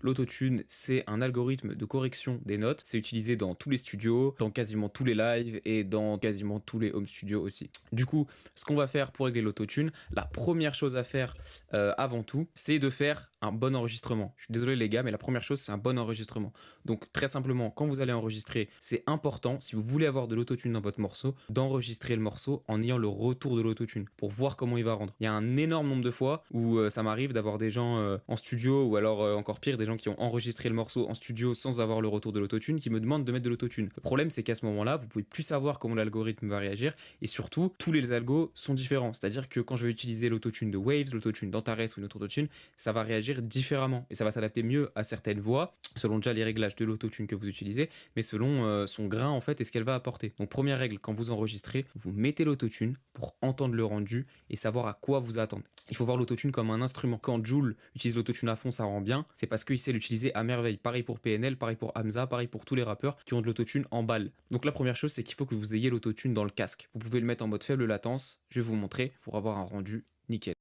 l'autotune, c'est un algorithme de correction des notes. C'est utilisé dans tous les studios, dans quasiment tous les lives et dans quasiment tous les home studios aussi. Du coup, ce qu'on va faire pour régler l'autotune, la première chose à faire avant tout, c'est de faire un bon enregistrement. Je suis désolé les gars, mais la première chose, c'est un bon enregistrement. Donc très simplement, quand vous allez enregistrer, c'est important, si vous voulez avoir de l'autotune dans votre morceau, d'enregistrer le morceau en ayant le retour de l'autotune pour voir comment il va rendre. Il y a un énorme nombre de fois où ça m'arrive d'avoir des gens en studio ou alors encore pire, des gens qui ont enregistré le morceau en studio sans avoir le retour de l'autotune qui me demandent de mettre de l'autotune. Le problème, c'est qu'à ce moment-là, vous pouvez plus savoir comment l'algorithme va réagir et surtout, tous les algos sont différents. C'est-à-dire que quand je vais utiliser l'autotune de Waves, l'autotune d'Antares ou une autre autotune, ça va réagir différemment et ça va s'adapter mieux à certaines voix selon déjà les réglages de l'autotune que vous utilisez, mais selon son grain en fait et ce qu'elle va apporter. Donc première règle, quand vous enregistrez, vous mettez l'autotune pour entendre le rendu et savoir à quoi vous attendre. Il faut voir l'autotune comme un instrument. Quand Jul utilise l'autotune à fond, ça rend bien, c'est parce qu'il sait l'utiliser à merveille. Pareil pour PNL, pareil pour Hamza, pareil pour tous les rappeurs qui ont de l'autotune en balle. Donc la première chose, c'est qu'il faut que vous ayez l'autotune dans le casque. Vous pouvez le mettre en mode faible latence, je vais vous montrer pour avoir un rendu nickel.